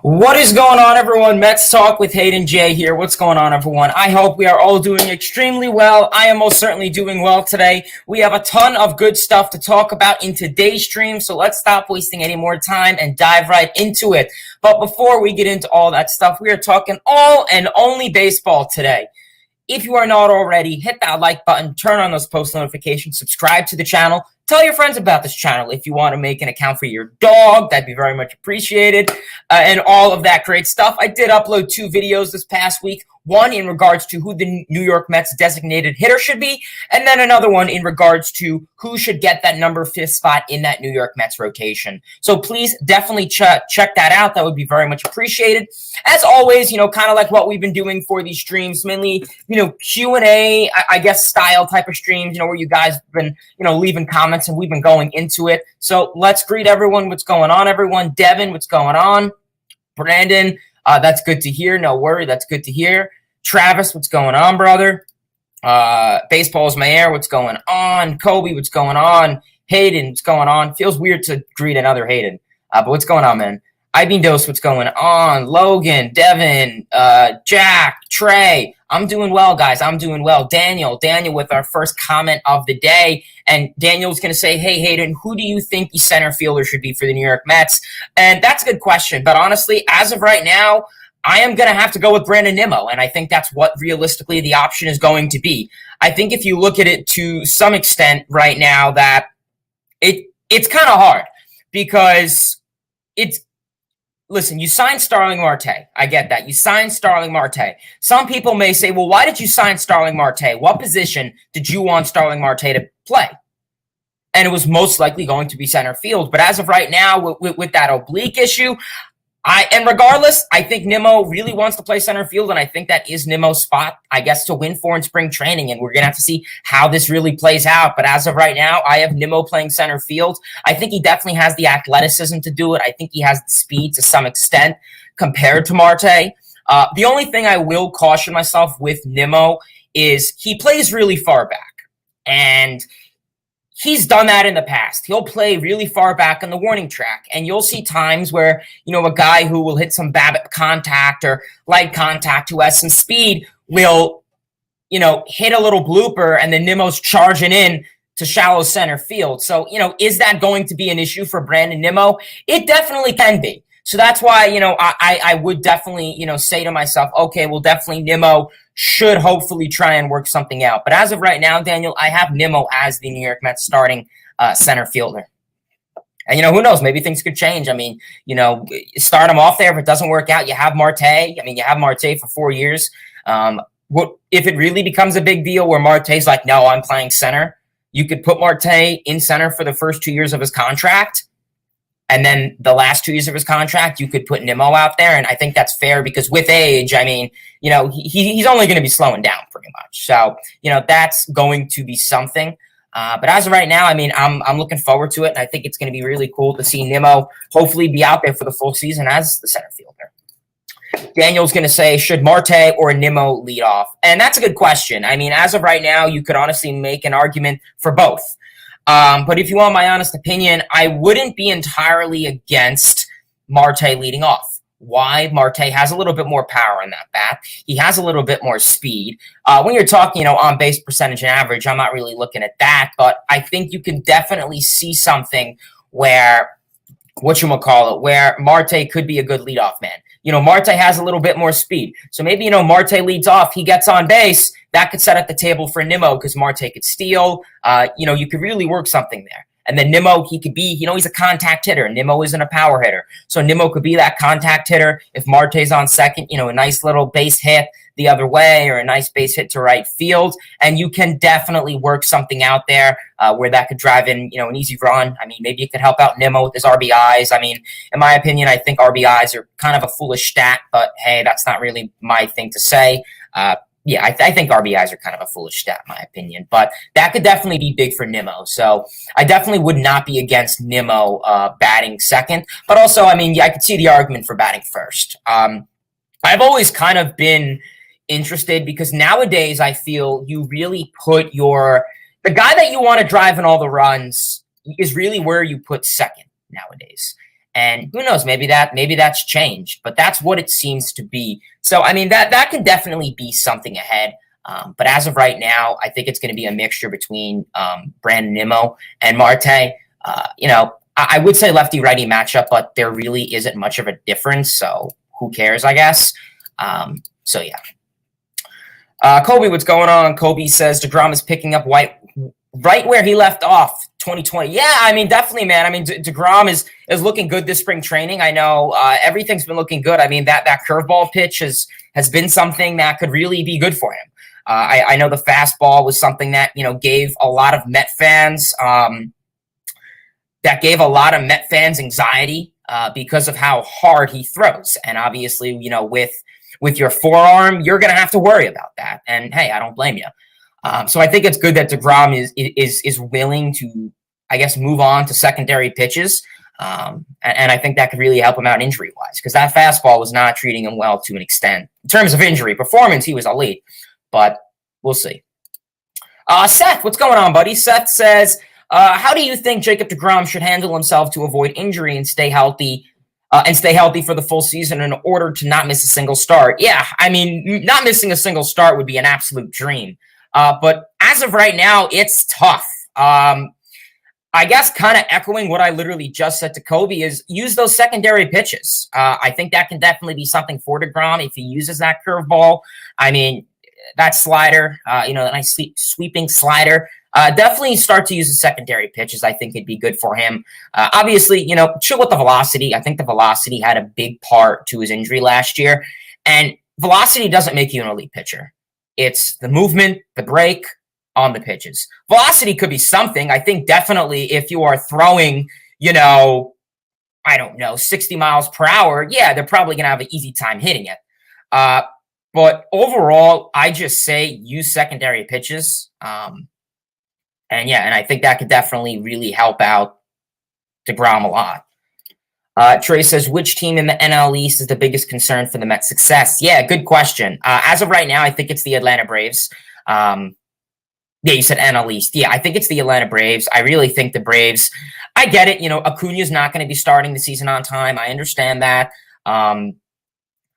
What is going on, everyone? Mets Talk with Hayden J here. What's going on, everyone? I hope we are all doing extremely well. I am most certainly doing well today. We have a ton of good stuff to talk about in today's stream, so let's stop wasting any more time and dive right into it. But before we get into all that stuff, we are talking all and only baseball today. If you are not already, hit that like button, turn on those post notifications, subscribe to the channel. Tell your friends about this channel. If you want to make an account for your dog, that'd be very much appreciated. And all of that great stuff. I did upload 2 videos this past week. One in regards to who the New York Mets designated hitter should be, and then another one in regards to who should get that number 5 spot in that New York Mets rotation. So please definitely check that out. That would be very much appreciated. As always, kind of like what we've been doing for these streams, mainly, Q&A, I guess, style type of streams, where you guys have been, leaving comments and we've been going into it. So let's greet everyone. What's going on, everyone? Devin, what's going on? Brandon, that's good to hear. No worry. That's good to hear. Travis, what's going on, brother? Baseball's my air. What's going on? Kobe, what's going on? Hayden, what's going on? Feels weird to greet another Hayden. But what's going on, man? Ibindos, what's going on? Logan, Devin, Jack, Trey. I'm doing well, guys. I'm doing well. Daniel with our first comment of the day. And Daniel's going to say, hey, Hayden, who do you think the center fielder should be for the New York Mets? And that's a good question. But honestly, as of right now, I am going to have to go with Brandon Nimmo, and I think that's what realistically the option is going to be. I think if you look at it to some extent right now, that it's kind of hard because listen, you signed Starling Marte. I get that. You signed Starling Marte. Some people may say, well, why did you sign Starling Marte? What position did you want Starling Marte to play? And it was most likely going to be center field. But as of right now, with that oblique issue, regardless, I think Nimmo really wants to play center field, and I think that is Nimmo's spot, I guess, to win for in spring training, and we're going to have to see how this really plays out. But as of right now, I have Nimmo playing center field. I think he definitely has the athleticism to do it. I think he has the speed to some extent compared to Marte. The only thing I will caution myself with Nimmo is he plays really far back, and he's done that in the past. He'll play really far back on the warning track, and you'll see times where, a guy who will hit some BABIP contact or light contact who has some speed will, hit a little blooper, and then Nimmo's charging in to shallow center field. So, is that going to be an issue for Brandon Nimmo? It definitely can be. So that's why, I would definitely, say to myself, okay, well, definitely Nimmo should hopefully try and work something out. But as of right now, Daniel, I have Nimmo as the New York Mets starting center fielder. And, who knows? Maybe things could change. I mean, start him off there. If it doesn't work out, you have Marte. I mean, you have Marte for 4 years. If it really becomes a big deal where Marte's like, no, I'm playing center, you could put Marte in center for the first 2 years of his contract. And then the last 2 years of his contract, you could put Nimmo out there. And I think that's fair because with age, I mean, he's only going to be slowing down pretty much. So, that's going to be something. But as of right now, I mean, I'm looking forward to it. And I think it's going to be really cool to see Nimmo hopefully be out there for the full season as the center fielder. Daniel's going to say, should Marte or Nimmo lead off? And that's a good question. I mean, as of right now, you could honestly make an argument for both. But if you want my honest opinion, I wouldn't be entirely against Marte leading off. Why? Marte has a little bit more power in that bat. He has a little bit more speed. When you're talking, on base percentage and average, I'm not really looking at that, but I think you can definitely see something where, where Marte could be a good leadoff man. Marte has a little bit more speed. So maybe, Marte leads off, he gets on base. That could set up the table for Nimmo because Marte could steal. You could really work something there. And then Nimmo, he could be, he's a contact hitter. Nimmo isn't a power hitter. So Nimmo could be that contact hitter. If Marte's on second, a nice little base hit the other way or a nice base hit to right field. And you can definitely work something out there where that could drive in, an easy run. I mean, maybe it could help out Nimmo with his RBIs. I mean, in my opinion, I think RBIs are kind of a foolish stat, but hey, that's not really my thing to say. Yeah, I think RBIs are kind of a foolish stat, in my opinion. But that could definitely be big for Nimmo. So I definitely would not be against Nimmo batting second. But also, I mean, I could see the argument for batting first. I've always kind of been interested because nowadays I feel you really put the guy that you want to drive in all the runs is really where you put second nowadays. And who knows, maybe that's changed, but that's what it seems to be. So, I mean, that can definitely be something ahead. But as of right now, I think it's going to be a mixture between Brandon Nimmo and Marte. I would say lefty-righty matchup, but there really isn't much of a difference. So who cares, I guess. So, yeah. Kobe, what's going on? Kobe says DeGrom is picking up right where he left off 2020. Yeah, I mean, definitely, man. I mean, DeGrom is looking good this spring training. I know everything's been looking good. I mean, that curveball pitch has been something that could really be good for him. I know the fastball was something that, gave a lot of Met fans anxiety because of how hard he throws. And obviously, with your forearm, you're going to have to worry about that. And hey, I don't blame you. So I think it's good that DeGrom is willing to, I guess, move on to secondary pitches. And I think that could really help him out injury-wise, because that fastball was not treating him well to an extent. In terms of injury performance, he was elite, but we'll see. Seth, what's going on, buddy? Seth says, how do you think Jacob DeGrom should handle himself to avoid injury and stay healthy for the full season in order to not miss a single start? Yeah, I mean, not missing a single start would be an absolute dream. But as of right now, it's tough. I guess kind of echoing what I literally just said to Kobe is use those secondary pitches. I think that can definitely be something for DeGrom if he uses that curveball. I mean, that slider, that nice sweeping slider. Definitely start to use the secondary pitches. I think it'd be good for him. Obviously, chill with the velocity. I think the velocity had a big part to his injury last year. And velocity doesn't make you an elite pitcher. It's the movement, the break on the pitches. Velocity could be something. I think definitely if you are throwing, 60 miles per hour, yeah, they're probably going to have an easy time hitting it. But overall, I just say use secondary pitches. And I think that could definitely really help out DeGrom a lot. Trey says, which team in the NL East is the biggest concern for the Mets' success? Yeah, good question. As of right now, I think it's the Atlanta Braves. Yeah, you said NL East. Yeah, I think it's the Atlanta Braves. I really think the Braves, I get it. Acuna's not going to be starting the season on time. I understand that. But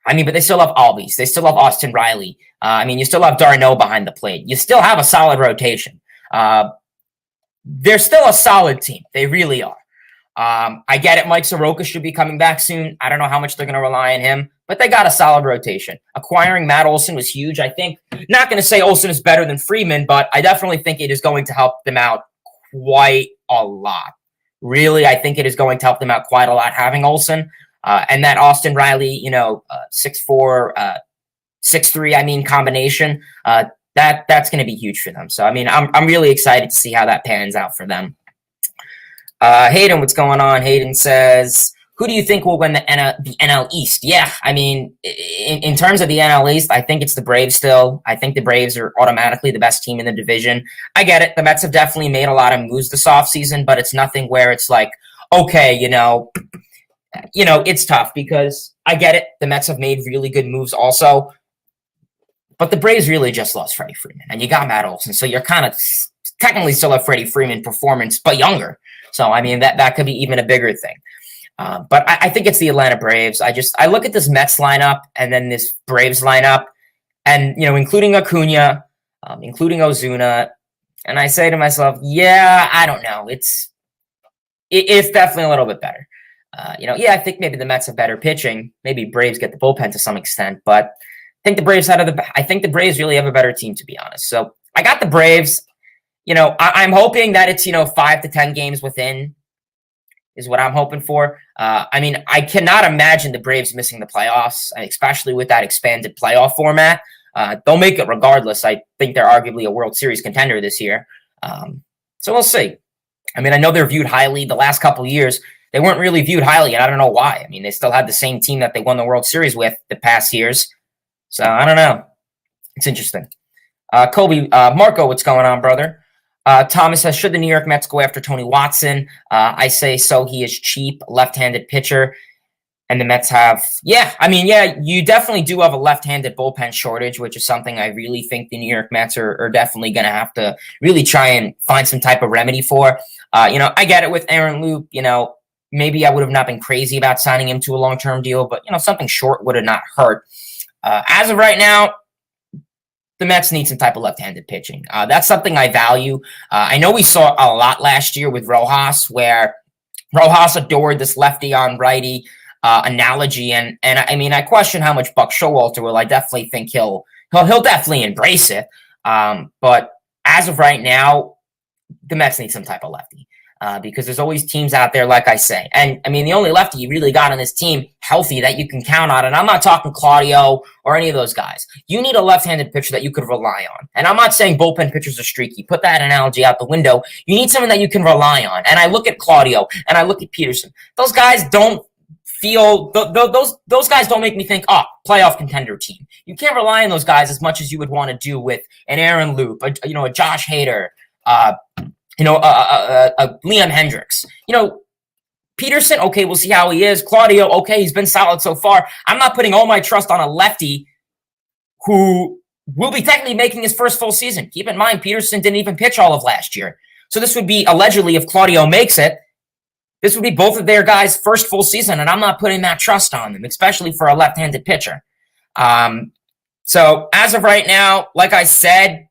they still have Albies. They still have Austin Riley. You still have Darno behind the plate. You still have a solid rotation. They're still a solid team. They really are. I get it. Mike Soroka should be coming back soon. I don't know how much they're going to rely on him, but they got a solid rotation. Acquiring Matt Olson was huge. I think, not going to say Olson is better than Freeman, but I definitely think it is going to help them out quite a lot. Really, I think it is going to help them out quite a lot having Olson. And that Austin Riley, 6'4", 6'3", combination, that's going to be huge for them. So, I'm really excited to see how that pans out for them. Hayden, what's going on? Hayden says, who do you think will win the NL East? Yeah, in terms of the NL East, I think it's the Braves still. I think the Braves are automatically the best team in the division. I get it. The Mets have definitely made a lot of moves this offseason, but it's nothing where it's like, okay, it's tough because I get it. The Mets have made really good moves also, but the Braves really just lost Freddie Freeman, and you got Matt Olson, so you're kind of technically still have Freddie Freeman performance, but younger. So, that could be even a bigger thing. But I think it's the Atlanta Braves. I look at this Mets lineup and then this Braves lineup and, including Acuna, including Ozuna, and I say to myself, yeah, I don't know. It's definitely a little bit better. I think maybe the Mets have better pitching. Maybe Braves get the bullpen to some extent, but I think the Braves really have a better team, to be honest. So I got the Braves. I'm hoping that it's 5 to 10 games within is what I'm hoping for. I cannot imagine the Braves missing the playoffs, especially with that expanded playoff format. They'll make it regardless. I think they're arguably a World Series contender this year. So we'll see. I know they're viewed highly. The last couple of years, they weren't really viewed highly, and I don't know why. They still had the same team that they won the World Series with the past years. So I don't know. It's interesting. Kobe, Marco, what's going on, brother? Thomas says, should the New York Mets go after Tony Watson? I say so. He is cheap, left-handed pitcher. And the Mets have, you definitely do have a left-handed bullpen shortage, which is something I really think the New York Mets are definitely going to have to really try and find some type of remedy for. I get it with Aaron Loop, maybe I would have not been crazy about signing him to a long-term deal, but, something short would have not hurt. As of right now, the Mets need some type of left-handed pitching. That's something I value. I know we saw a lot last year with Rojas, where Rojas adored this lefty on righty analogy, and I mean, I question how much Buck Showalter will. I definitely think he'll definitely embrace it. But as of right now, the Mets need some type of lefty. Because there's always teams out there, like I say. And, I mean, the only lefty you really got on this team healthy that you can count on, and I'm not talking Claudio or any of those guys. You need a left-handed pitcher that you could rely on. And I'm not saying bullpen pitchers are streaky. Put that analogy out the window. You need someone that you can rely on. And I look at Claudio, and I look at Peterson. Those guys don't feel those guys don't make me think, playoff contender team. You can't rely on those guys as much as you would want to do with an Aaron Loop, a Josh Hader, Liam Hendricks. Peterson, okay, we'll see how he is. Claudio, okay, he's been solid so far. I'm not putting all my trust on a lefty who will be technically making his first full season. Keep in mind, Peterson didn't even pitch all of last year. So this would be, allegedly, if Claudio makes it, this would be both of their guys' first full season, and I'm not putting that trust on them, especially for a left-handed pitcher. So as of right now, like I said,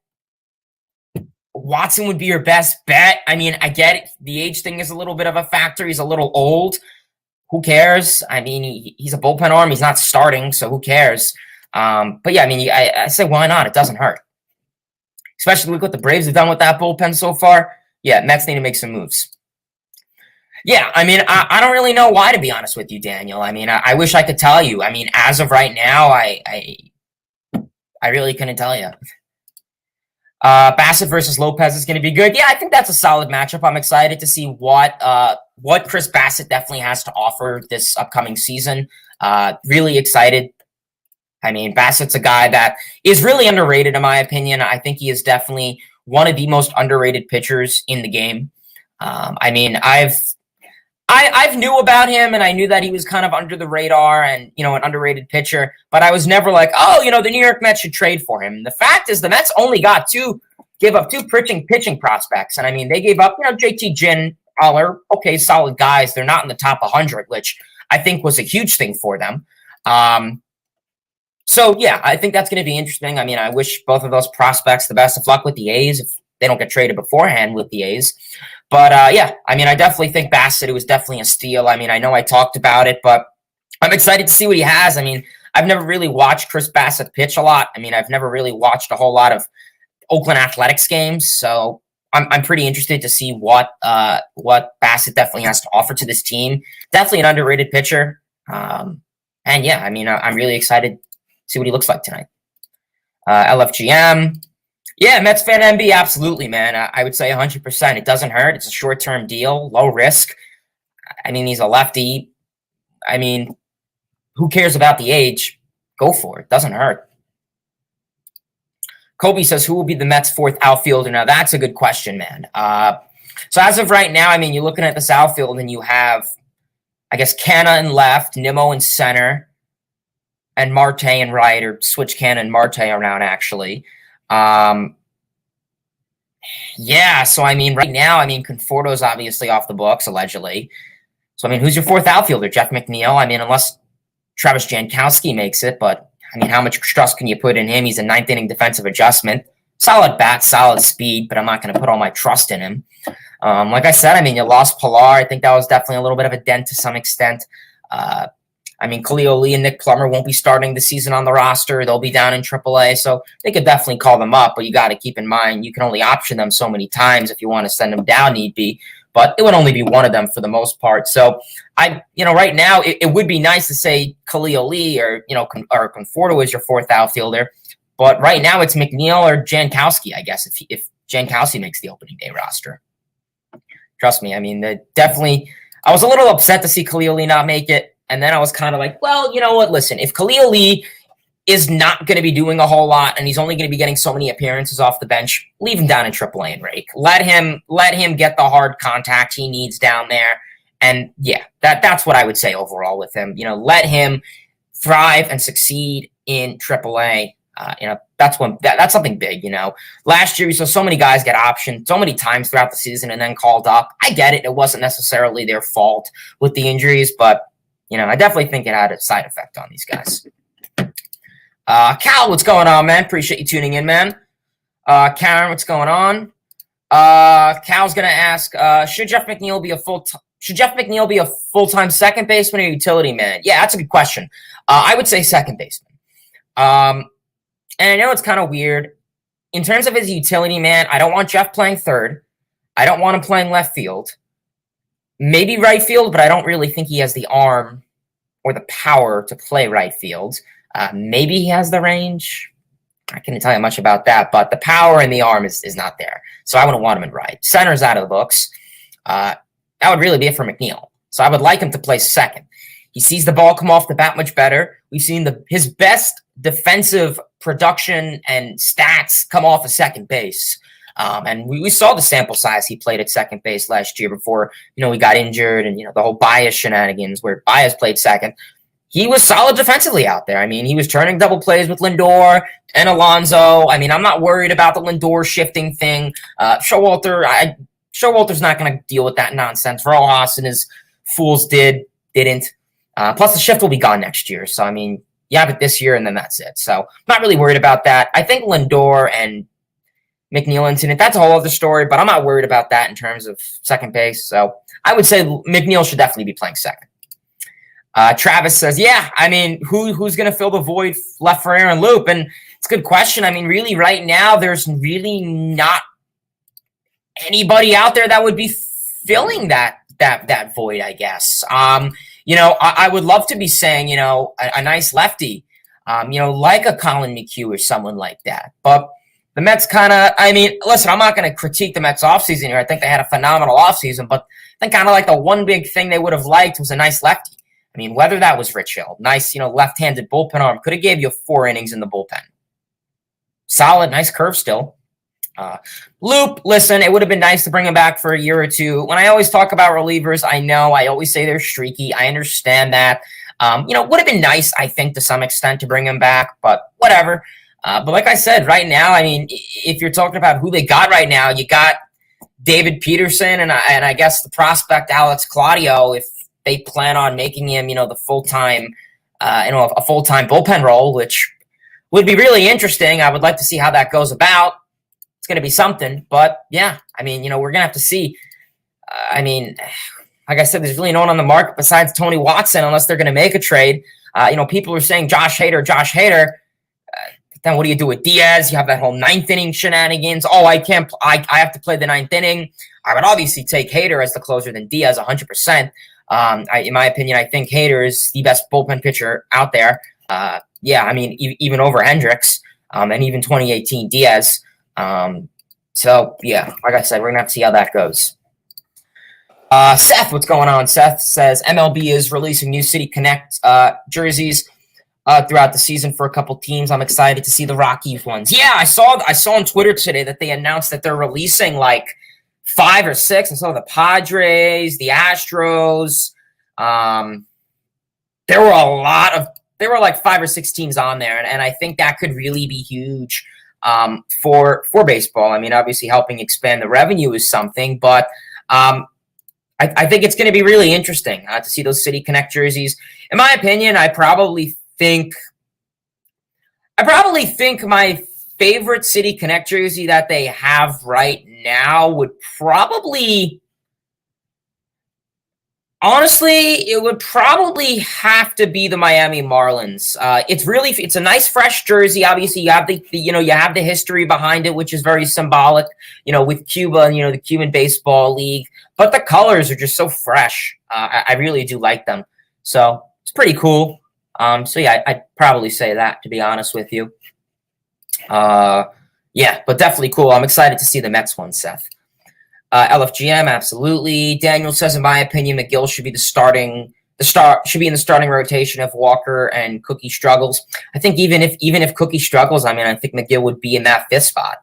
Watson would be your best bet. I mean, I get it. The age thing is a little bit of a factor. He's a little old. Who cares? I mean, he's a bullpen arm. He's not starting, so who cares? But yeah, I mean, I say why not? It doesn't hurt. Especially look what the Braves have done with that bullpen so far. Yeah, Mets need to make some moves. Yeah, I mean, I don't really know why, to be honest with you, Daniel. I mean, I wish I could tell you. I mean, as of right now, I really couldn't tell you. Bassett versus Lopez is going to be good. Yeah, I think that's a solid matchup. I'm excited to see what Chris Bassett definitely has to offer this upcoming season. Really excited. I mean, Bassett's a guy that is really underrated, in my opinion. I think he is definitely one of the most underrated pitchers in the game. I mean, I've knew about him, and I knew that he was kind of under the radar and, an underrated pitcher, but I was never like, the New York Mets should trade for him. The fact is the Mets only gave up two pitching prospects. And I mean, they gave up, JT Ginn, Aller, okay, solid guys. They're not in the top 100, which I think was a huge thing for them. So yeah, I think that's going to be interesting. I mean, I wish both of those prospects the best of luck with the A's if they don't get traded beforehand with the A's. But yeah, I mean, I definitely think Bassett, it was definitely a steal. I mean, I know I talked about it, but I'm excited to see what he has. I mean, I've never really watched Chris Bassett pitch a lot. I mean, I've never really watched a whole lot of Oakland Athletics games, so I'm pretty interested to see what Bassett definitely has to offer to this team. Definitely an underrated pitcher. And yeah, I mean, I'm really excited to see what he looks like tonight. LFGM. Yeah, Mets fan MB, absolutely, man. I would say 100%. It doesn't hurt. It's a short-term deal, low risk. I mean, he's a lefty. I mean, who cares about the age? Go for it. Doesn't hurt. Kobe says, who will be the Mets' fourth outfielder? Now, that's a good question, man. So as of right now, I mean, you're looking at this outfield, and you have, I guess, Canna in left, Nimmo in center, and Marte in right, or switch Canna and Marte around, actually. Yeah, so I mean, right now, I mean, Conforto's obviously off the books, allegedly. So, I mean, who's your fourth outfielder? Jeff McNeil? I mean, unless Travis Jankowski makes it, but, I mean, how much trust can you put in him? He's a ninth-inning defensive adjustment. Solid bat, solid speed, but I'm not going to put all my trust in him. Like I said, I mean, you lost Pilar. I think that was definitely a little bit of a dent to some extent. I mean, Khalil Lee and Nick Plummer won't be starting the season on the roster. They'll be down in AAA, so they could definitely call them up, but you got to keep in mind you can only option them so many times if you want to send them down need be, but it would only be one of them for the most part. So right now it would be nice to say Khalil Lee or Conforto is your fourth outfielder, but right now it's McNeil or Jankowski, I guess, if Jankowski makes the opening day roster. Trust me, I mean, definitely, I was a little upset to see Khalil Lee not make it. And then I was kind of like, well, you know what? Listen, if Khalil Lee is not going to be doing a whole lot and he's only going to be getting so many appearances off the bench, leave him down in AAA and rake. Let him get the hard contact he needs down there. And yeah, that's what I would say overall with him. Let him thrive and succeed in AAA. That's something big. Last year we saw so many guys get optioned so many times throughout the season and then called up. I get it; it wasn't necessarily their fault with the injuries, but I definitely think it had a side effect on these guys. Cal, what's going on, man? Appreciate you tuning in, man. Karen, what's going on? Cal's gonna ask, should Jeff McNeil be a full-time second baseman or utility man? Yeah, that's a good question. I would say second baseman. And I know it's kind of weird. In terms of his utility man, I don't want Jeff playing third. I don't want him playing left field. Maybe right field, but I don't really think he has the arm or the power to play right field. Maybe he has the range. I can't tell you much about that, but the power and the arm is not there. So I wouldn't want him in right. Center's out of the books. That would really be it for McNeil. So I would like him to play second. He sees the ball come off the bat much better. We've seen his best defensive production and stats come off of second base. And we saw the sample size he played at second base last year before, he got injured and, the whole Diaz shenanigans where Diaz played second. He was solid defensively out there. I mean, he was turning double plays with Lindor and Alonso. I mean, I'm not worried about the Lindor shifting thing. Showalter's not going to deal with that nonsense. Rojas and his fools didn't. Plus, the shift will be gone next year. So, I mean, you have it this year, and then that's it. So, I'm not really worried about that. I think Lindor and McNeil incident, that's a whole other story, but I'm not worried about that in terms of second base. So, I would say McNeil should definitely be playing second. Travis says, yeah, I mean, who's going to fill the void left for Aaron Loop? And it's a good question. I mean, really right now, there's really not anybody out there that would be filling that void, I guess. I would love to be saying, a nice lefty, like a Colin McHugh or someone like that. But the Mets listen, I'm not going to critique the Mets offseason here. I think they had a phenomenal offseason, but I think kind of like the one big thing they would have liked was a nice lefty. I mean, whether that was Rich Hill, nice, left-handed bullpen arm, could have gave you 4 innings in the bullpen. Solid, nice curve still. Loop, listen, it would have been nice to bring him back for a year or two. When I always talk about relievers, I always say they're streaky. I understand that. Would have been nice, I think, to some extent to bring him back, but whatever. But like I said, right now, I mean, if you're talking about who they got right now, you got David Peterson and I guess the prospect Alex Claudio, if they plan on making him, the full-time, a full-time bullpen role, which would be really interesting. I would like to see how that goes about. It's going to be something, but yeah, I mean, we're going to have to see. Like I said, there's really no one on the market besides Tony Watson, unless they're going to make a trade. People are saying Josh Hader. Then what do you do with Diaz? You have that whole 9th inning shenanigans. Oh, I have to play the 9th inning. I would obviously take Hader as the closer than Diaz 100%. In my opinion, I think Hader is the best bullpen pitcher out there. Even over Hendricks, and even 2018 Diaz. So yeah, like I said, we're gonna have to see how that goes. Seth, what's going on? Seth says MLB is releasing new City Connect jerseys throughout the season for a couple teams. I'm excited to see the Rockies ones. Yeah, I saw on Twitter today that they announced that they're releasing like 5 or 6. I saw the Padres, the Astros. There were like 5 or 6 teams on there, and I think that could really be huge for baseball. I mean, obviously helping expand the revenue is something, but I think it's going to be really interesting to see those City Connect jerseys. In my opinion, I probably think my favorite City Connect jersey that they have right now would probably, honestly, it would probably have to be the Miami Marlins. It's a nice fresh jersey. Obviously, you have the history behind it, which is very symbolic, with Cuba and the Cuban Baseball League. But the colors are just so fresh. I really do like them. So it's pretty cool. I'd probably say that, to be honest with you. But definitely cool. I'm excited to see the Mets one, Seth. LFGM, absolutely. Daniel says, in my opinion, McGill should be should be in the starting rotation if Walker and Cookie struggles. I think even if Cookie struggles, I think McGill would be in that 5th spot.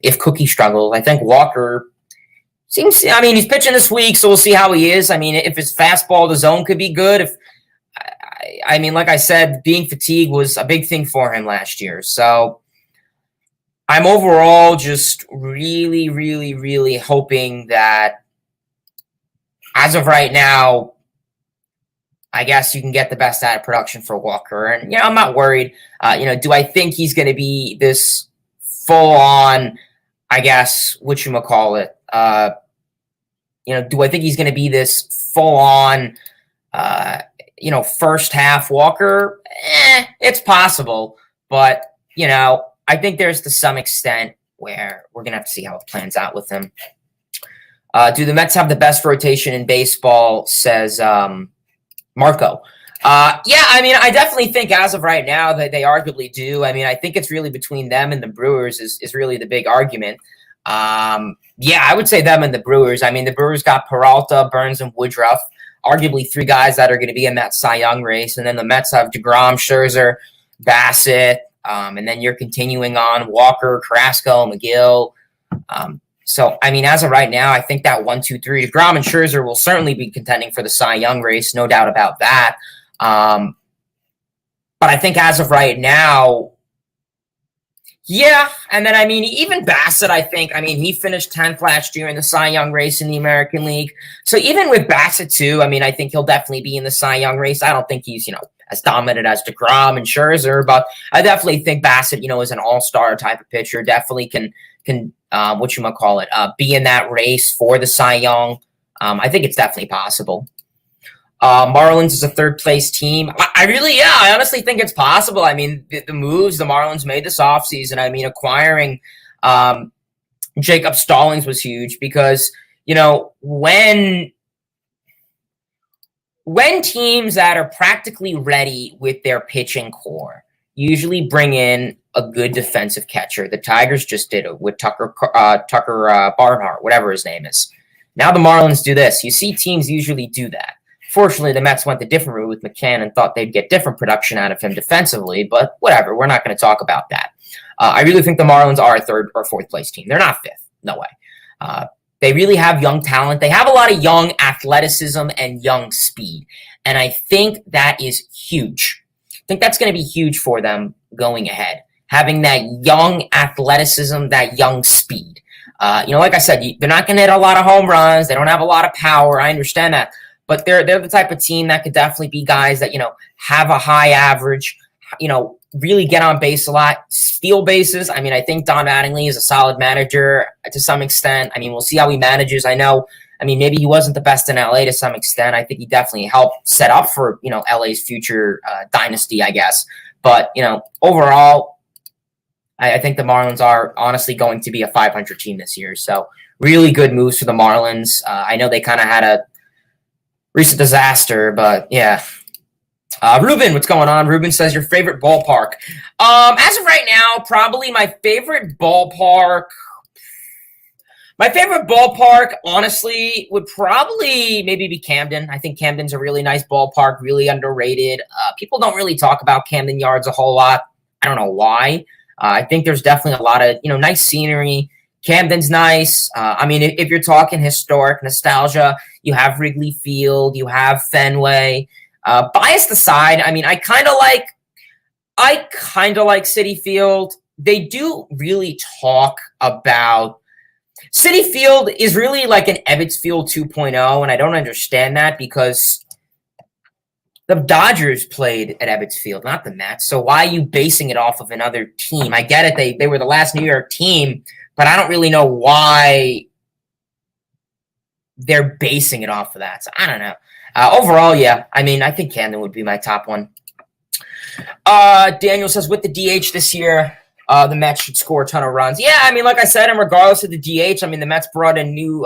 If Cookie struggles, I think Walker he's pitching this week, so we'll see how he is. If his fastball, the zone could be good. I mean, like I said, being fatigued was a big thing for him last year. So I'm overall just really, really, really hoping that as of right now, I guess you can get the best out of production for Walker. And, I'm not worried. Do I think he's going to be this full-on, I guess, whatchamacallit, do I think he's going to be this full-on, first half Walker? It's possible. But, I think there's to some extent where we're going to have to see how it plans out with him. Do the Mets have the best rotation in baseball, says Marco. I definitely think as of right now that they arguably do. I think it's really between them and the Brewers is really the big argument. I would say them and the Brewers. The Brewers got Peralta, Burns, and Woodruff, arguably three guys that are going to be in that Cy Young race. And then the Mets have Degrom, Scherzer, Bassett, and then you're continuing on Walker, Carrasco, McGill. As of right now, I think that 1, 2, 3, Degrom and Scherzer will certainly be contending for the Cy Young race, no doubt about that. But I think as of right now, and then, even Bassett, I think, he finished 10th last year in the Cy Young race in the American League. So even with Bassett, too, I think he'll definitely be in the Cy Young race. I don't think he's, as dominant as Degrom and Scherzer, but I definitely think Bassett, is an all-star type of pitcher, definitely can be in that race for the Cy Young. I think it's definitely possible. Marlins is a third-place team. I honestly think it's possible. The moves the Marlins made this offseason, acquiring Jacob Stallings was huge because, when teams that are practically ready with their pitching core usually bring in a good defensive catcher. The Tigers just did it with Tucker Barnhart, whatever his name is. Now the Marlins do this. You see teams usually do that. Fortunately, the Mets went the different route with McCann and thought they'd get different production out of him defensively, but whatever. We're not going to talk about that. I really think the Marlins are a third or fourth place team. They're not fifth. No way. They really have young talent. They have a lot of young athleticism and young speed, and I think that is huge. I think that's going to be huge for them going ahead. Having that young athleticism, that young speed. Like I said, they're not going to hit a lot of home runs. They don't have a lot of power. I understand that. But they're the type of team that could definitely be guys that, have a high average, really get on base a lot, steal bases. I think Don Mattingly is a solid manager to some extent. We'll see how he manages. I know, maybe he wasn't the best in LA to some extent. I think he definitely helped set up for, LA's future dynasty, I guess. But, overall, I think the Marlins are honestly going to be a 500 team this year. So really good moves for the Marlins. I know they kind of had a recent disaster, but yeah. Ruben, what's going on? Ruben says your favorite ballpark. As of right now, probably my favorite ballpark. My favorite ballpark, honestly, would probably maybe be Camden. I think Camden's a really nice ballpark, really underrated. People don't really talk about Camden Yards a whole lot. I don't know why. I think there's definitely a lot of, nice scenery. Camden's nice. If you're talking historic nostalgia, you have Wrigley Field, you have Fenway. Biased aside, I kind of like Citi Field. They do really talk about Citi Field is really like an Ebbets Field 2.0, and I don't understand that because the Dodgers played at Ebbets Field, not the Mets. So why are you basing it off of another team? I get it. They were the last New York team, but I don't really know why they're basing it off of that. So I don't know. Overall, yeah. I think Camden would be my top one. Daniel says, with the DH this year, the Mets should score a ton of runs. Yeah, like I said, and regardless of the DH, the Mets brought in new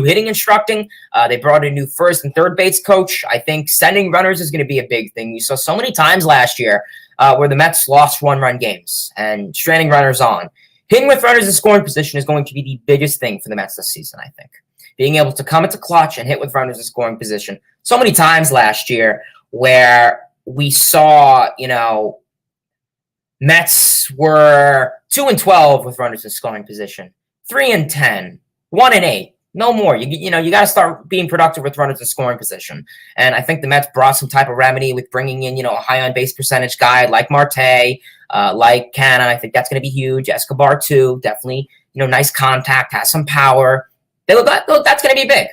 hitting instructing. They brought in new first and third base coach. I think sending runners is going to be a big thing. We saw so many times last year where the Mets lost one-run games and stranding runners on. Hitting with runners in scoring position is going to be the biggest thing for the Mets this season, I think. Being able to come into clutch and hit with runners in scoring position. So many times last year where we saw, Mets were 2-12 with runners in scoring position, 3-10, 1-8, No more. You got to start being productive with runners in scoring position. And I think the Mets brought some type of remedy with bringing in, a high on base percentage guy like Marte, like Canna. I think that's going to be huge. Escobar too, definitely. Nice contact, has some power. That's going to be big.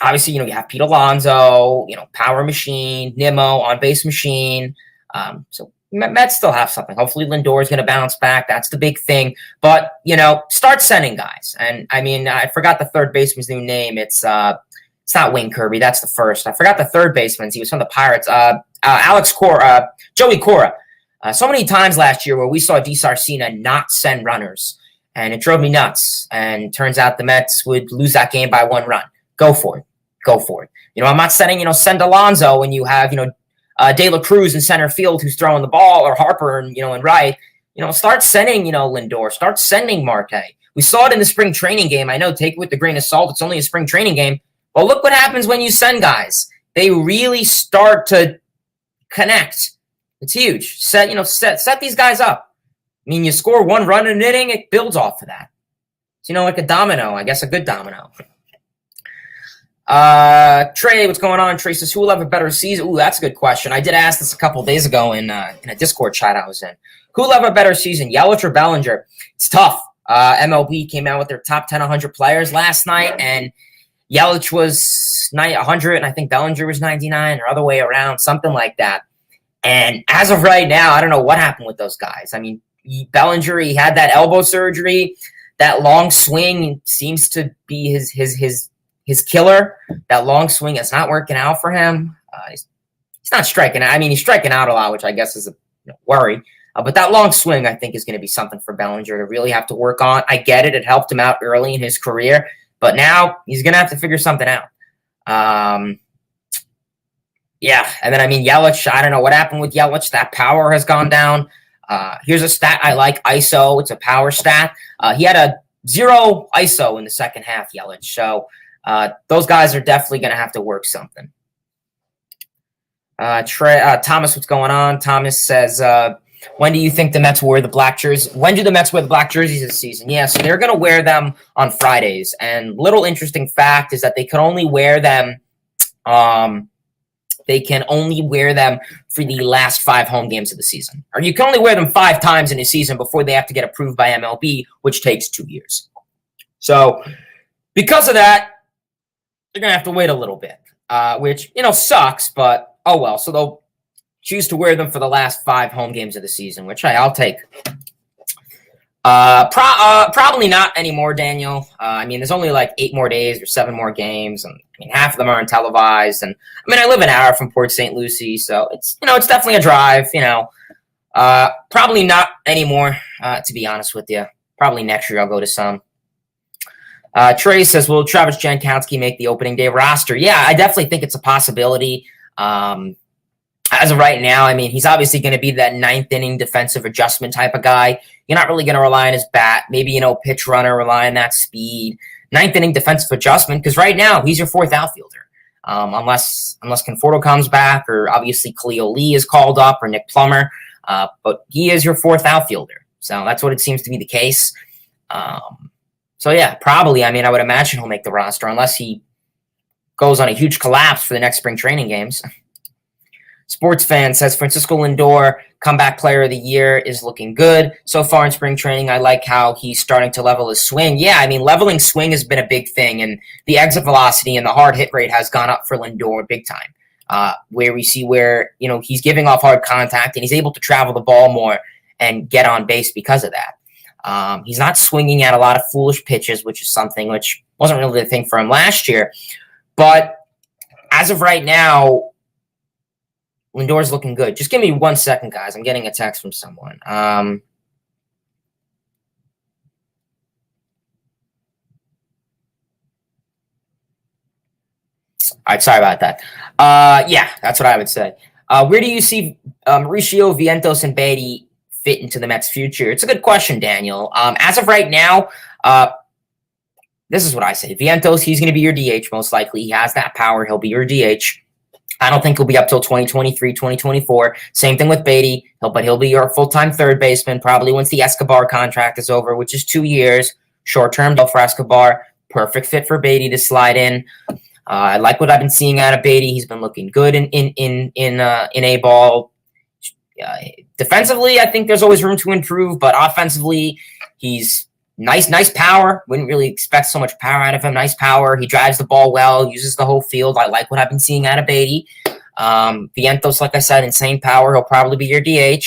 Obviously, you have Pete Alonso, power machine, Nimmo, on base machine. So Mets still have something. Hopefully Lindor is going to bounce back. That's the big thing. But, start sending guys. And, I forgot the third baseman's new name. It's not Wayne Kirby. That's the first. I forgot the third baseman. He was from the Pirates. Alex Cora, Joey Cora. So many times last year where we saw D. Sarcina not send runners. And it drove me nuts. And turns out the Mets would lose that game by 1 run. Go for it. I'm not saying, send Alonso when you have, De La Cruz in center field who's throwing the ball, or Harper and right. Start sending, Lindor. Start sending Marte. We saw it in the spring training game. I know, take it with a grain of salt. It's only a spring training game. But look what happens when you send guys. They really start to connect. It's huge. Set these guys up. You score 1 run in an inning, it builds off of that. It's, like a domino, I guess a good domino. Trey, what's going on? Trey says, who will have a better season? Ooh, that's a good question. I did ask this a couple days ago in a Discord chat I was in. Who will have a better season, Yelich or Bellinger? It's tough. MLB came out with their top 10 100 players last night, and Yelich was 100, and I think Bellinger was 99, or other way around, something like that. And as of right now, I don't know what happened with those guys. Bellinger, he had that elbow surgery. That long swing seems to be his killer. That long swing is not working out for him. He's not striking out. He's striking out a lot, which I guess is a worry. But that long swing, I think, is going to be something for Bellinger to really have to work on. I get it. It helped him out early in his career. But now he's going to have to figure something out. Yeah. And then, Yelich, I don't know what happened with Yelich. That power has gone down. Here's a stat I like, ISO. It's a power stat. He had a 0 ISO in the second half, Yelich. So those guys are definitely going to have to work something. Thomas, what's going on? Thomas says, when do you think the Mets wear the black jerseys? When do the Mets wear the black jerseys this season? Yeah, so they're going to wear them on Fridays. And little interesting fact is that they can only wear them for the last 5 home games of the season. Or you can only wear them 5 times in a season before they have to get approved by MLB, which takes 2 years. So because of that, they're going to have to wait a little bit, which, sucks, but oh well. So they'll choose to wear them for the last 5 home games of the season, which I'll take. Probably not anymore, Daniel. There's only like 8 more days or 7 more games, and half of them aren't televised. And I live an hour from Port St. Lucie, so it's it's definitely a drive. Probably not anymore. To be honest with you, probably next year I'll go to some. Trey says, will Travis Jankowski make the opening day roster? Yeah, I definitely think it's a possibility. As of right now, he's obviously going to be that 9th inning defensive adjustment type of guy. You're not really going to rely on his bat. Maybe, pitch runner, rely on that speed. 9th inning defensive adjustment, because right now he's your 4th outfielder. Unless Conforto comes back, or obviously Khalil Lee is called up, or Nick Plummer. But he is your 4th outfielder. So that's what it seems to be the case. So, yeah, probably. I would imagine he'll make the roster unless he goes on a huge collapse for the next spring training games. Sports Fan says Francisco Lindor, comeback player of the year, is looking good. So far in spring training, I like how he's starting to level his swing. Yeah, leveling swing has been a big thing, and the exit velocity and the hard hit rate has gone up for Lindor big time, where we see where, he's giving off hard contact and he's able to travel the ball more and get on base because of that. He's not swinging at a lot of foolish pitches, which is something which wasn't really the thing for him last year. But as of right now, Lindor's looking good. Just give me 1 second, guys. I'm getting a text from someone. All right, sorry about that. Yeah, that's what I would say. Where do you see Mauricio, Vientos, and Beatty fit into the Mets' future? It's a good question, Daniel. As of right now, this is what I say. Vientos, he's going to be your DH most likely. He has that power. He'll be your DH. I don't think he'll be up till 2023, 2024. Same thing with Beatty. He'll be your full-time third baseman probably once the Escobar contract is over, which is 2 years. short-term deal for Escobar. Perfect fit for Beatty to slide in. I like what I've been seeing out of Beatty. He's been looking good in A-ball. Defensively, I think there's always room to improve, but offensively, he's nice power. Wouldn't really expect so much power out of him. Nice power. He drives the ball well, uses the whole field. I like what I've been seeing out of Beatty. Vientos, like I said, insane power. He'll probably be your DH.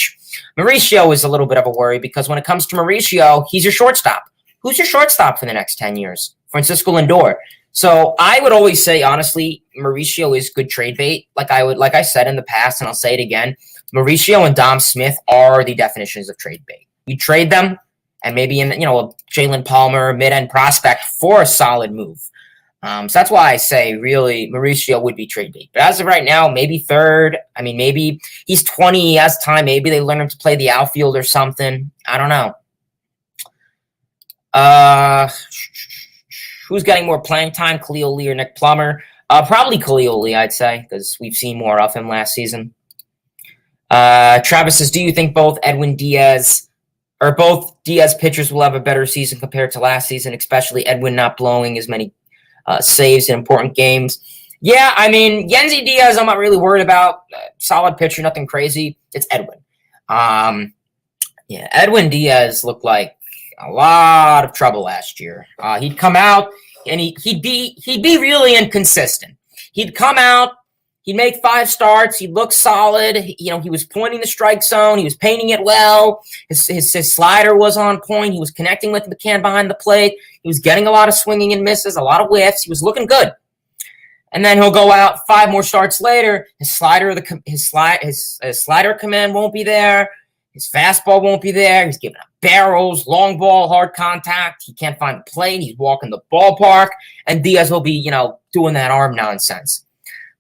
Mauricio is a little bit of a worry because when it comes to Mauricio, he's your shortstop. Who's your shortstop for the next 10 years? Francisco Lindor. So I would always say, honestly, Mauricio is good trade bait. Like I said in the past, and I'll say it again, Mauricio and Dom Smith are the definitions of trade bait. You trade them, and maybe in a Jalen Palmer mid-end prospect for a solid move. So that's why I say really Mauricio would be trade bait. But as of right now, maybe third. I mean, maybe he's 20, he has time. Maybe they learn him to play the outfield or something. I don't know. Who's getting more playing time, Khalil Lee or Nick Plummer? Probably Khalil Lee, I'd say, because we've seen more of him last season. Travis says, do you think both Diaz pitchers will have a better season compared to last season, especially Edwin not blowing as many saves in important games? Yeah, I mean, Yennsy Diaz, I'm not really worried about. Solid pitcher, nothing crazy. It's Edwin. Edwin Diaz looked like a lot of trouble last year. He'd come out and he'd be really inconsistent. He'd come out, he'd make 5 starts, he'd look solid. He was pointing the strike zone, he was painting it well. His slider was on point. He was connecting with the can behind the plate. He was getting a lot of swinging and misses, a lot of whiffs. He was looking good. And then he'll go out 5 more starts later. His slider command won't be there. His fastball won't be there. He's giving up barrels, long ball, hard contact. He can't find the plate. He's walking the ballpark. And Diaz will be, doing that arm nonsense.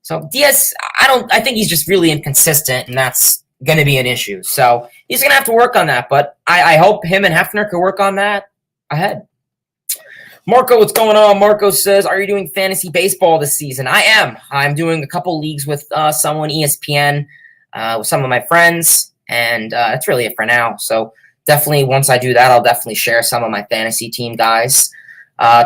So Diaz, I think he's just really inconsistent, and that's going to be an issue. So he's going to have to work on that. But I hope him and Hefner can work on that ahead. Marco, what's going on? Marco says, are you doing fantasy baseball this season? I am. I'm doing a couple leagues with someone, ESPN, with some of my friends. And that's really it for now. So definitely once I do that, I'll definitely share some of my fantasy team guys.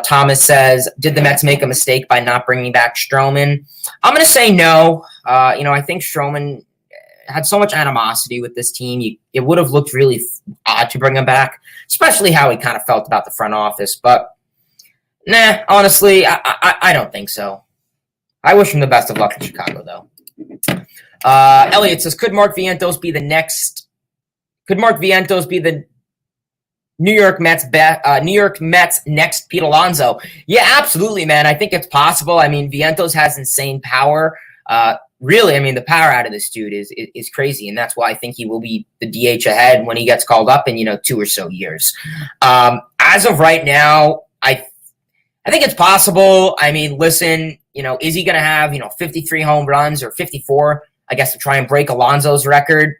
Thomas says, did the Mets make a mistake by not bringing back Strowman? I'm going to say no. I think Strowman had so much animosity with this team. It would have looked really odd to bring him back, especially how he kind of felt about the front office. But nah, honestly, I don't think so. I wish him the best of luck in Chicago, though. Elliot says, could Mark Vientos be the New York Mets next Pete Alonso? Yeah, absolutely, man. I think it's possible. I mean, Vientos has insane power. Really, I mean, the power out of this dude is crazy, and that's why I think he will be the DH ahead when he gets called up in 2 or so years. As of right now, I think it's possible. I mean, listen, is he going to have 53 home runs or 54? I guess to try and break Alonso's record.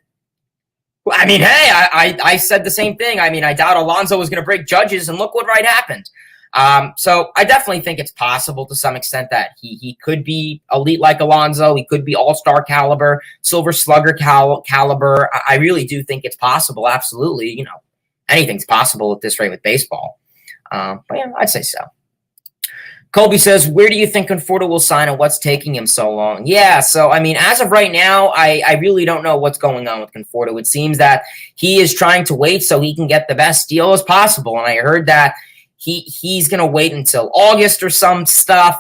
I mean, hey, I said the same thing. I mean, I doubt Alonso was going to break Judge's, and look what happened. So I definitely think it's possible to some extent that he could be elite like Alonso. He could be all-star caliber, silver slugger caliber. I really do think it's possible. Absolutely. Anything's possible at this rate with baseball. But yeah, I'd say so. Colby says, where do you think Conforto will sign and what's taking him so long? Yeah, so, I mean, as of right now, I really don't know what's going on with Conforto. It seems that he is trying to wait so he can get the best deal as possible. And I heard that he's going to wait until August or some stuff.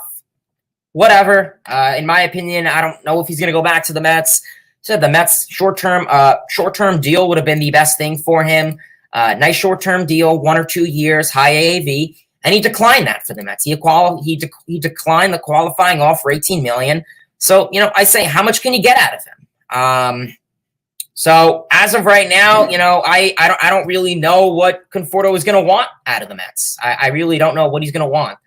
Whatever. In my opinion, I don't know if he's going to go back to the Mets. Said the Mets short-term deal would have been the best thing for him. Nice short-term deal, 1 or 2 years, high AAV. And he declined that for the Mets. He declined the qualifying offer for $18 million. So, I say, how much can you get out of him? So as of right now, I don't really know what Conforto is going to want out of the Mets. I really don't know what he's going to want.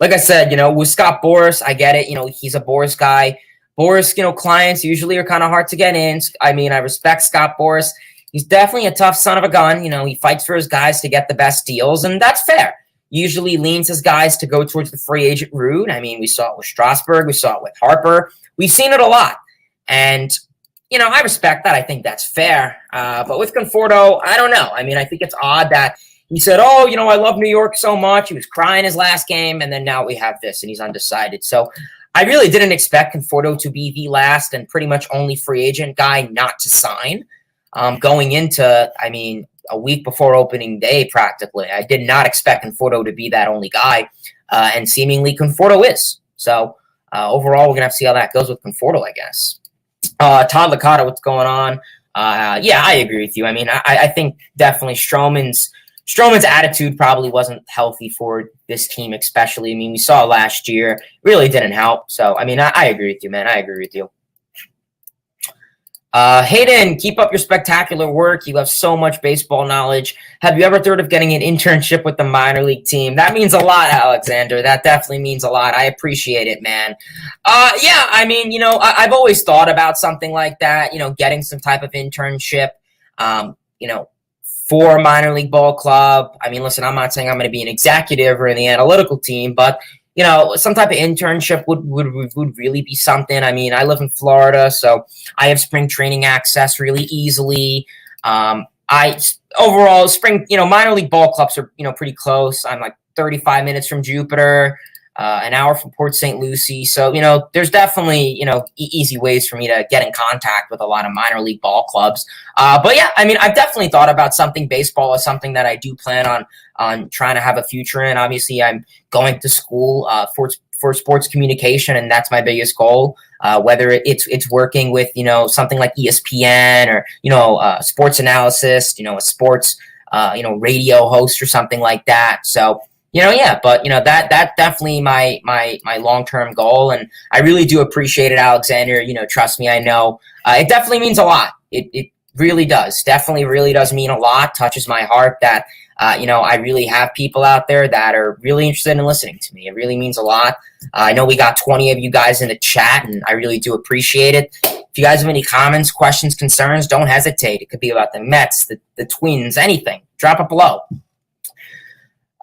Like I said, with Scott Boras, I get it. He's a Boras guy. Boras, clients usually are kind of hard to get in. I mean, I respect Scott Boras. He's definitely a tough son of a gun. He fights for his guys to get the best deals, and that's fair. Usually leans his guys to go towards the free agent route. I mean, we saw it with Strasburg. We saw it with Harper. We've seen it a lot. And, I respect that. I think that's fair. But with Conforto, I don't know. I mean, I think it's odd that he said, oh, I love New York so much. He was crying his last game, and then now we have this, and he's undecided. So I really didn't expect Conforto to be the last and pretty much only free agent guy not to sign. Going into, a week before opening day, practically, I did not expect Conforto to be that only guy, and seemingly Conforto is. So overall, we're going to have to see how that goes with Conforto, I guess. Todd Licata, what's going on? Yeah, I agree with you. I think definitely Strowman's attitude probably wasn't healthy for this team, especially. We saw last year, really didn't help. So, I agree with you, man. I agree with you. Hayden, keep up your spectacular work. You have so much baseball knowledge. Have you ever thought of getting an internship with the minor league team? That means a lot, Alexander. That definitely means a lot. I appreciate it, man. Yeah, I've always thought about something like that, getting some type of internship, for a minor league ball club. Listen, I'm not saying I'm going to be an executive or in the analytical team, but some type of internship would really be something. I live in Florida, so I have spring training access really easily. Overall spring, minor league ball clubs are, pretty close. I'm like 35 minutes from Jupiter, an hour from Port St. Lucie. So, there's definitely, easy ways for me to get in contact with a lot of minor league ball clubs. But yeah, I've definitely thought about something. Baseball is something that I do plan on trying to have a future in. Obviously, I'm going to school for sports communication, and that's my biggest goal. Whether it's working with, something like ESPN or, sports analysis, a sports, radio host or something like that. So, yeah, but that's definitely my long-term goal, and I really do appreciate it, Alexander. Trust me, I know it definitely means a lot. It really does, definitely really does mean a lot. Touches my heart that I really have people out there that are really interested in listening to me. It really means a lot. I know we got 20 of you guys in the chat, and I really do appreciate it. If you guys have any comments, questions, concerns, don't hesitate. It could be about the Mets, the Twins, anything. Drop it below.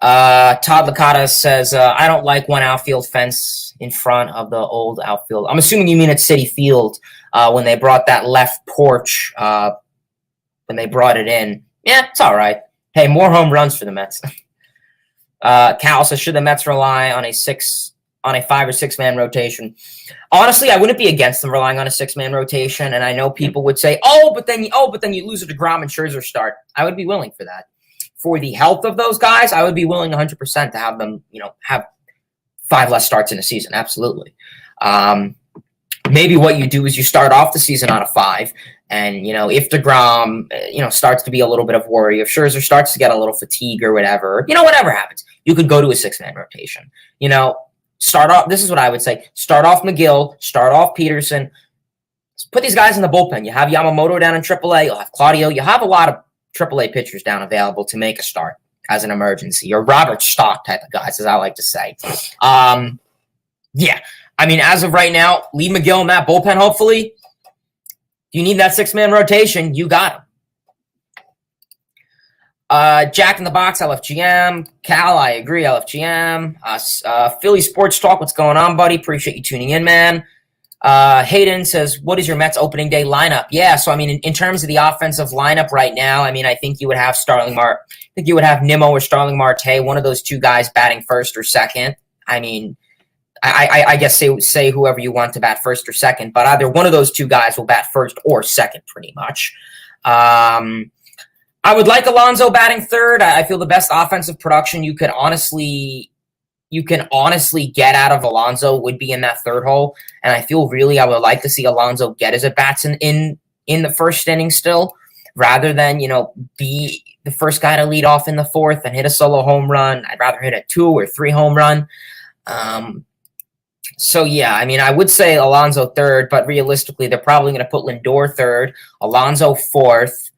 Todd Licata says, I don't like one outfield fence in front of the old outfield. I'm assuming you mean at Citi Field when they brought that left porch when they brought it in. Yeah, it's all right. Hey, more home runs for the Mets. Cal says, should the Mets rely on a 5 or 6 man rotation? Honestly, I wouldn't be against them relying on a 6-man rotation. And I know people would say, but then you lose a Degrom and Scherzer start. I would be willing for that. For the health of those guys, I would be willing 100% to have them, have 5 less starts in a season. Absolutely. Maybe what you do is you start off the season on a 5. And, if Degrom, starts to be a little bit of worry, if Scherzer starts to get a little fatigue or whatever, whatever happens, you could go to a 6-man rotation. Start off, this is what I would say, start off McGill, start off Peterson, put these guys in the bullpen. You have Yamamoto down in AAA, you'll have Claudio, you have a lot of AAA pitchers down available to make a start as an emergency, or Robert Stock type of guys, as I like to say. Yeah, as of right now, leave McGill in that bullpen, hopefully. If you need that 6-man rotation, you got him. Jack in the Box, LFGM. Cal, I agree, LFGM. Philly Sports Talk, what's going on, buddy? Appreciate you tuning in, man. Hayden says, what is your Mets opening day lineup? Yeah, so in terms of the offensive lineup right now, I think you would have Nimmo or Starling Marte, one of those two guys batting first or second. I guess say whoever you want to bat first or second, but either one of those two guys will bat first or second pretty much. I would like Alonso batting third. I feel the best offensive production you can honestly get out of Alonso would be in that third hole. And I feel I would like to see Alonso get his at-bats in the first inning still, rather than, be the first guy to lead off in the fourth and hit a solo home run. I'd rather hit a 2 or 3 home run. So, yeah, I would say Alonso third, but realistically, they're probably going to put Lindor third, Alonso fourth,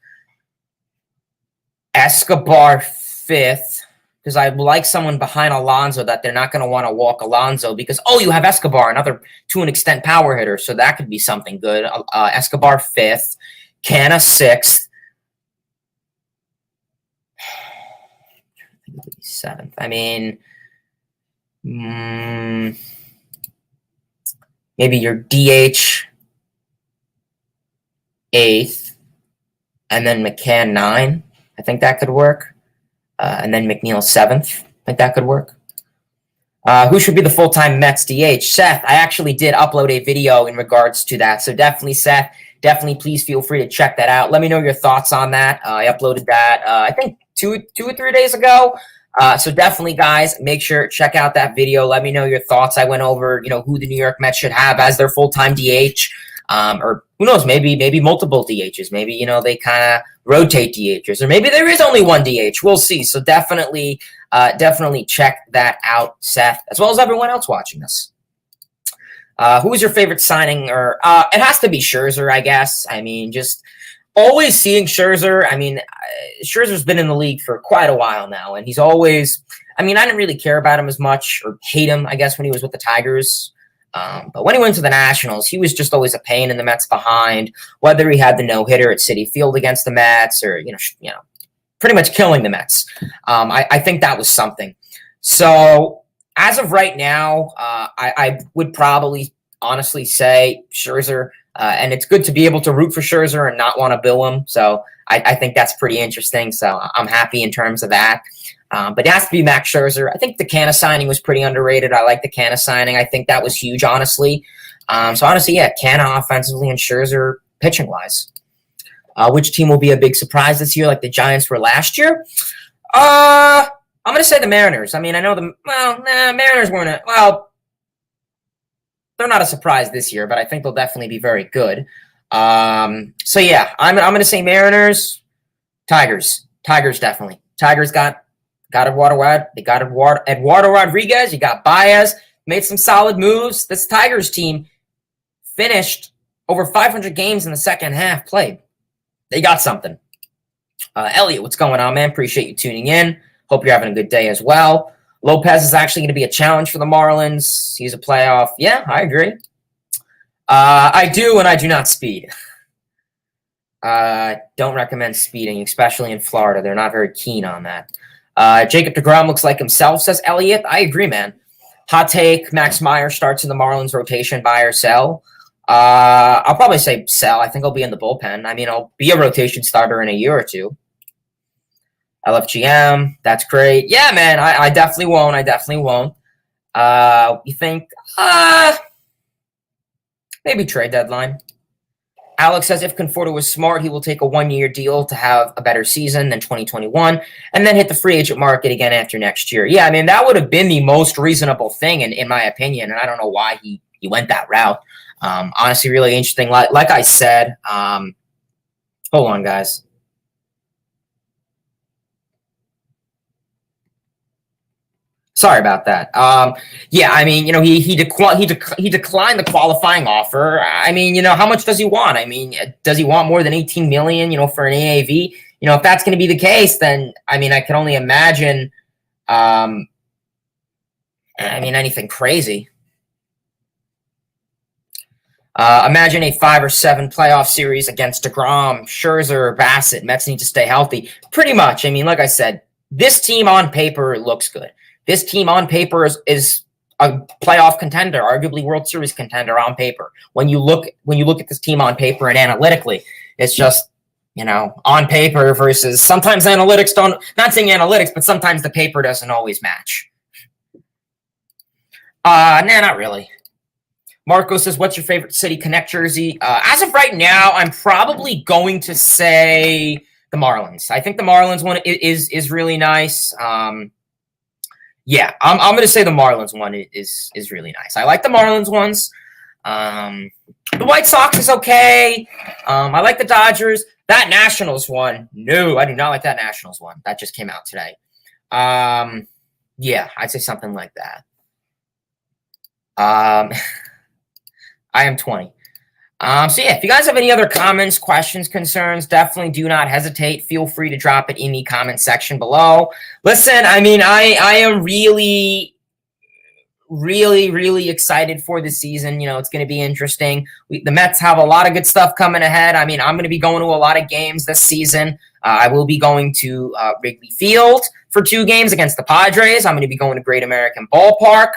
Escobar fifth, because I like someone behind Alonso that they're not going to want to walk Alonso because, you have Escobar, another to an extent power hitter, so that could be something good. Escobar fifth, Canna sixth, seventh. Maybe your DH 8th, and then McCann 9. I think that could work. and then McNeil 7th. I think that could work. Who should be the full-time Mets DH? Seth, I actually did upload a video in regards to that. So definitely, Seth, definitely please feel free to check that out. Let me know your thoughts on that. I uploaded that, I think, two or 3 days ago. So definitely, guys, make sure check out that video. Let me know your thoughts. I went over, who the New York Mets should have as their full-time DH, or who knows, maybe multiple DHs. Maybe, they kind of rotate DHs, or maybe there is only one DH. We'll see. So definitely check that out, Seth, as well as everyone else watching this. Who is your favorite signing? Or it has to be Scherzer, I guess. I mean, just always seeing Scherzer. I mean, Scherzer's been in the league for quite a while now, and he's always. I mean, I didn't really care about him as much, or hate him, I guess, when he was with the Tigers. But when he went to the Nationals, he was just always a pain in the Mets behind. Whether he had the no-hitter at Citi Field against the Mets, or pretty much killing the Mets. I think that was something. So as of right now, I would probably honestly say Scherzer. And it's good to be able to root for Scherzer and not want to bill him. So I think that's pretty interesting. So I'm happy in terms of that. But it has to be Max Scherzer. I think the Canna signing was pretty underrated. I like the Canna signing. I think that was huge, honestly. So honestly, yeah, Canna offensively and Scherzer pitching-wise. Which team will be a big surprise this year, like the Giants were last year? I'm going to say the Mariners. I mean, I know Mariners weren't they're not a surprise this year, but I think they'll definitely be very good. So yeah, I'm going to say Mariners. Tigers definitely. Tigers got Eduardo. They got Eduardo Rodriguez. You got Baez. Made some solid moves. This Tigers team finished over 500 games in the second half played. They got something. Elliot, what's going on, man? Appreciate you tuning in. Hope you're having a good day as well. Lopez is actually going to be a challenge for the Marlins. He's a playoff. Yeah, I agree. I do, and I do not speed. Don't recommend speeding, especially in Florida. They're not very keen on that. Jacob Degrom looks like himself, says Elliot. I agree, man. Hot take, Max Meyer starts in the Marlins rotation, buy or sell. I'll probably say sell. I think I'll be in the bullpen. I mean, I'll be a rotation starter in a year or two. LFGM, that's great. Yeah, man, I definitely won't. You think? Maybe trade deadline. Alex says if Conforto was smart, he will take a 1-year deal to have a better season than 2021 and then hit the free agent market again after next year. Yeah, I mean, that would have been the most reasonable thing in my opinion, and I don't know why he went that route. Honestly, really interesting. Like I said, hold on, guys. Sorry about that. Yeah, I mean, he declined the qualifying offer. I mean, how much does he want? I mean, does he want more than $18 million, for an AAV? If that's going to be the case, then I mean, I can only imagine. Anything crazy. Imagine a 5 or 7 playoff series against Degrom, Scherzer, Bassett. Mets need to stay healthy. Pretty much. I mean, like I said, this team on paper looks good. This team on paper is a playoff contender, arguably World Series contender on paper. When you look at this team on paper and analytically, it's just, on paper versus sometimes analytics don't, not saying analytics, but sometimes the paper doesn't always match. Nah, not really. Marco says, what's your favorite City Connect jersey? As of right now, I'm probably going to say the Marlins. I think the Marlins one is really nice. Yeah, I'm going to say the Marlins one is really nice. I like the Marlins ones. The White Sox is okay. I like the Dodgers. That Nationals one, no, I do not like that Nationals one. That just came out today. Yeah, I'd say something like that. I am 20. So yeah, if you guys have any other comments, questions, concerns, definitely do not hesitate. Feel free to drop it in the comment section below. Listen, I mean, I am really, really, really excited for the season. It's going to be interesting. The Mets have a lot of good stuff coming ahead. I mean, I'm going to be going to a lot of games this season. I will be going to Wrigley Field for 2 games against the Padres. I'm going to be going to Great American Ballpark.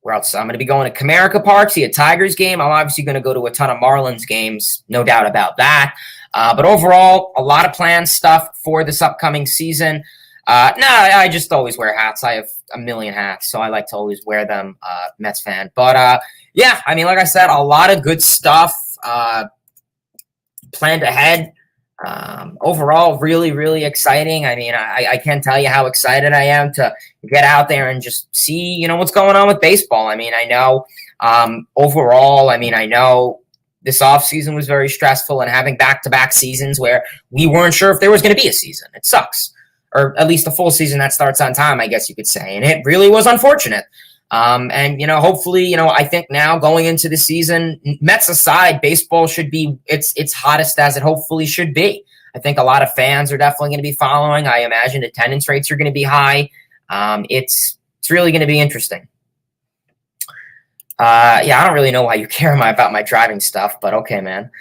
where else? I'm going to be going to Comerica Park, see a Tigers game. I'm obviously going to go to a ton of Marlins games, no doubt about that. But overall, a lot of planned stuff for this upcoming season. I just always wear hats. I have a million hats, so I like to always wear them, Mets fan. But yeah, I mean, like I said, a lot of good stuff planned ahead. Overall, really, really exciting. I mean, I can't tell you how excited I am to get out there and just see, what's going on with baseball. I mean, I know overall, I know this offseason was very stressful, and having back-to-back seasons where we weren't sure if there was going to be a season. It sucks. Or at least a full season that starts on time, I guess you could say. And it really was unfortunate. And hopefully, I think now going into the season, Mets aside, baseball should be its hottest as it hopefully should be. I think a lot of fans are definitely going to be following. I imagine attendance rates are going to be high. It's really going to be interesting. I don't really know why you care about my driving stuff, but okay, man.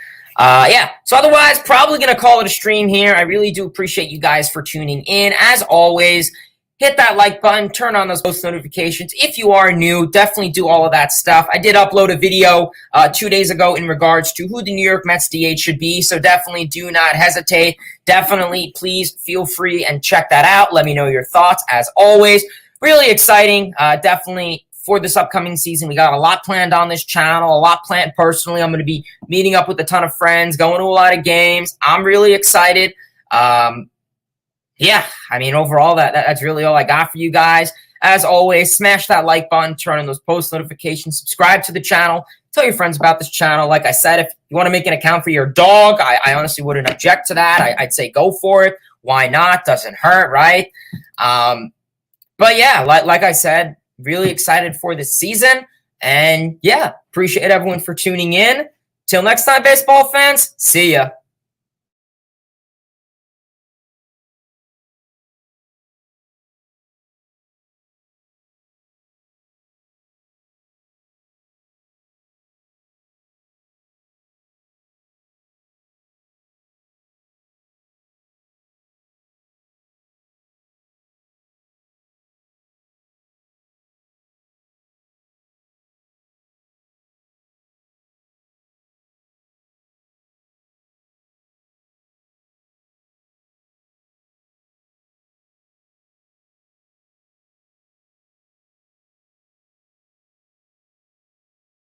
So otherwise, probably going to call it a stream here. I really do appreciate you guys for tuning in. As always, hit that like button, turn on those post notifications. If you are new, definitely do all of that stuff. I did upload a video 2 days ago in regards to who the New York Mets DH should be, so definitely do not hesitate. Definitely, please feel free and check that out. Let me know your thoughts, as always. Really exciting, definitely. For this upcoming season, we got a lot planned on this channel, a lot planned personally. I'm going to be meeting up with a ton of friends, going to a lot of games. I'm really excited. Overall, that's really all I got for you guys. As always, smash that like button, turn on those post notifications, subscribe to the channel, tell your friends about this channel. Like I said, if you want to make an account for your dog, I honestly wouldn't object to that. I'd say go for it. Why not? Doesn't hurt, right? Like I said, really excited for this season. And appreciate everyone for tuning in. Till next time, baseball fans. See ya.